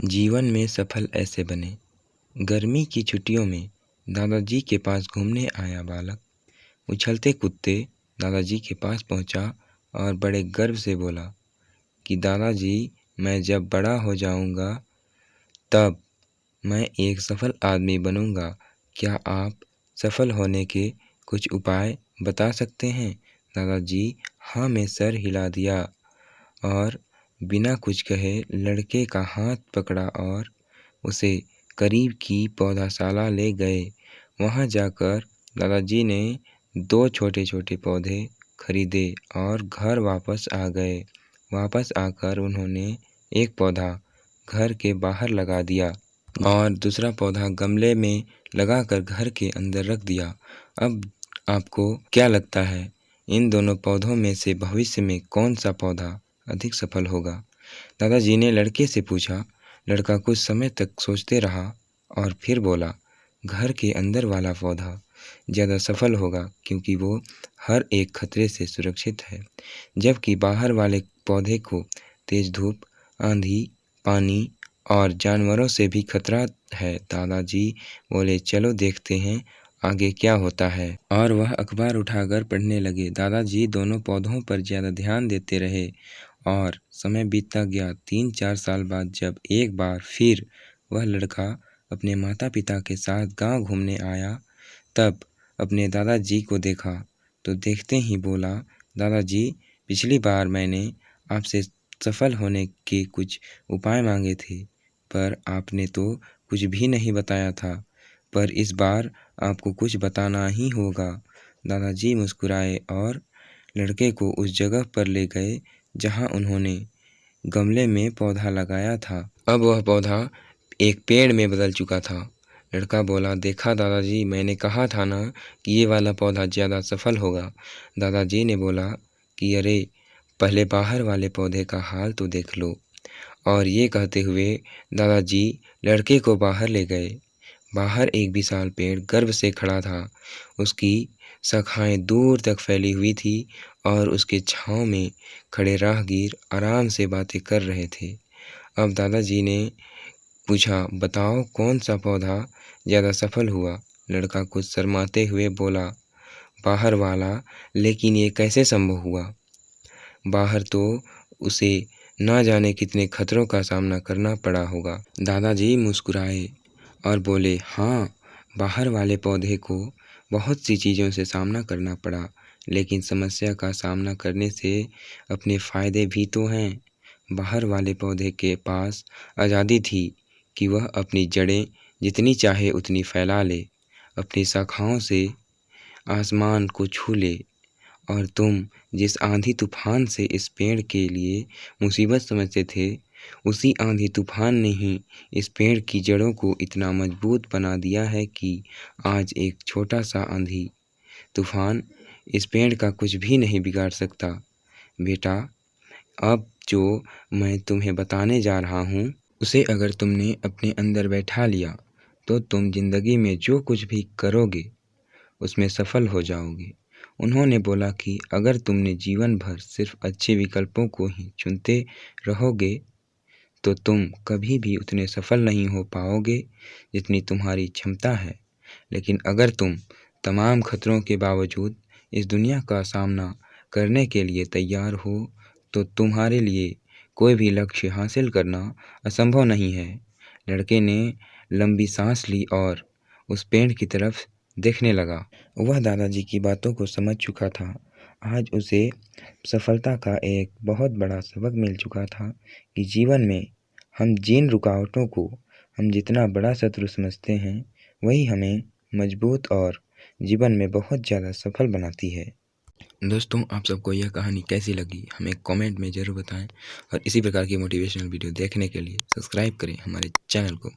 जीवन में सफल ऐसे बने। गर्मी की छुट्टियों में दादाजी के पास घूमने आया बालक उछलते कूदते दादाजी के पास पहुंचा और बड़े गर्व से बोला कि दादाजी, मैं जब बड़ा हो जाऊंगा तब मैं एक सफल आदमी बनूंगा। क्या आप सफल होने के कुछ उपाय बता सकते हैं? दादाजी हाँ में सर हिला दिया और बिना कुछ कहे लड़के का हाथ पकड़ा और उसे करीब की पौधाशाला ले गए। वहां जाकर दादाजी ने 2 छोटे-छोटे पौधे खरीदे और घर वापस आ गए। वापस आकर उन्होंने एक पौधा घर के बाहर लगा दिया और दूसरा पौधा गमले में लगाकर घर के अंदर रख दिया। अब आपको क्या लगता है, इन दोनों पौधों में से भविष्य में कौन सा पौधा अधिक सफल होगा? दादाजी ने लड़के से पूछा। लड़का कुछ समय तक सोचते रहा और फिर बोला, घर के अंदर वाला पौधा ज़्यादा सफल होगा क्योंकि वो हर एक खतरे से सुरक्षित है, जबकि बाहर वाले पौधे को तेज धूप, आंधी, पानी और जानवरों से भी खतरा है। दादाजी बोले, चलो देखते हैं आगे क्या होता है। और वह अखबार उठाकर पढ़ने लगे। दादाजी दोनों पौधों पर ज़्यादा ध्यान देते रहे और समय बीतता गया। 3-4 साल बाद जब एक बार फिर वह लड़का अपने माता पिता के साथ गांव घूमने आया, तब अपने दादाजी को देखा तो देखते ही बोला, दादाजी, पिछली बार मैंने आपसे सफल होने के कुछ उपाय मांगे थे, पर आपने तो कुछ भी नहीं बताया था, पर इस बार आपको कुछ बताना ही होगा। दादाजी मुस्कुराए और लड़के को उस जगह पर ले गए जहां उन्होंने गमले में पौधा लगाया था। अब वह पौधा एक पेड़ में बदल चुका था। लड़का बोला, देखा दादाजी, मैंने कहा था ना कि ये वाला पौधा ज़्यादा सफल होगा। दादाजी ने बोला कि अरे, पहले बाहर वाले पौधे का हाल तो देख लो। और ये कहते हुए दादाजी लड़के को बाहर ले गए। बाहर एक विशाल पेड़ गर्व से खड़ा था। उसकी शाखाएं दूर तक फैली हुई थी और उसके छांव में खड़े राहगीर आराम से बातें कर रहे थे। अब दादाजी ने पूछा, बताओ कौन सा पौधा ज़्यादा सफल हुआ? लड़का कुछ शर्माते हुए बोला, बाहर वाला, लेकिन ये कैसे संभव हुआ? बाहर तो उसे ना जाने कितने खतरों का सामना करना पड़ा होगा। दादाजी मुस्कुराए और बोले, हाँ, बाहर वाले पौधे को बहुत सी चीज़ों से सामना करना पड़ा, लेकिन समस्या का सामना करने से अपने फ़ायदे भी तो हैं। बाहर वाले पौधे के पास आज़ादी थी कि वह अपनी जड़ें जितनी चाहे उतनी फैला ले, अपनी शाखाओं से आसमान को छू ले। और तुम जिस आंधी तूफान से इस पेड़ के लिए मुसीबत समझते थे, उसी आंधी तूफान ने ही इस पेड़ की जड़ों को इतना मजबूत बना दिया है कि आज एक छोटा सा आंधी तूफान इस पेड़ का कुछ भी नहीं बिगाड़ सकता। बेटा, अब जो मैं तुम्हें बताने जा रहा हूँ, उसे अगर तुमने अपने अंदर बैठा लिया तो तुम जिंदगी में जो कुछ भी करोगे उसमें सफल हो जाओगे। उन्होंने बोला कि अगर तुमने जीवन भर सिर्फ अच्छे विकल्पों को ही चुनते रहोगे तो तुम कभी भी उतने सफल नहीं हो पाओगे जितनी तुम्हारी क्षमता है। लेकिन अगर तुम तमाम खतरों के बावजूद इस दुनिया का सामना करने के लिए तैयार हो तो तुम्हारे लिए कोई भी लक्ष्य हासिल करना असंभव नहीं है। लड़के ने लंबी सांस ली और उस पेड़ की तरफ देखने लगा। वह दादाजी की बातों को समझ चुका था। आज उसे सफलता का एक बहुत बड़ा सबक मिल चुका था कि जीवन में हम जिन रुकावटों को हम जितना बड़ा शत्रु समझते हैं, वही हमें मजबूत और जीवन में बहुत ज़्यादा सफल बनाती है। दोस्तों, आप सबको यह कहानी कैसी लगी हमें कमेंट में ज़रूर बताएं और इसी प्रकार की मोटिवेशनल वीडियो देखने के लिए सब्सक्राइब करें हमारे चैनल को।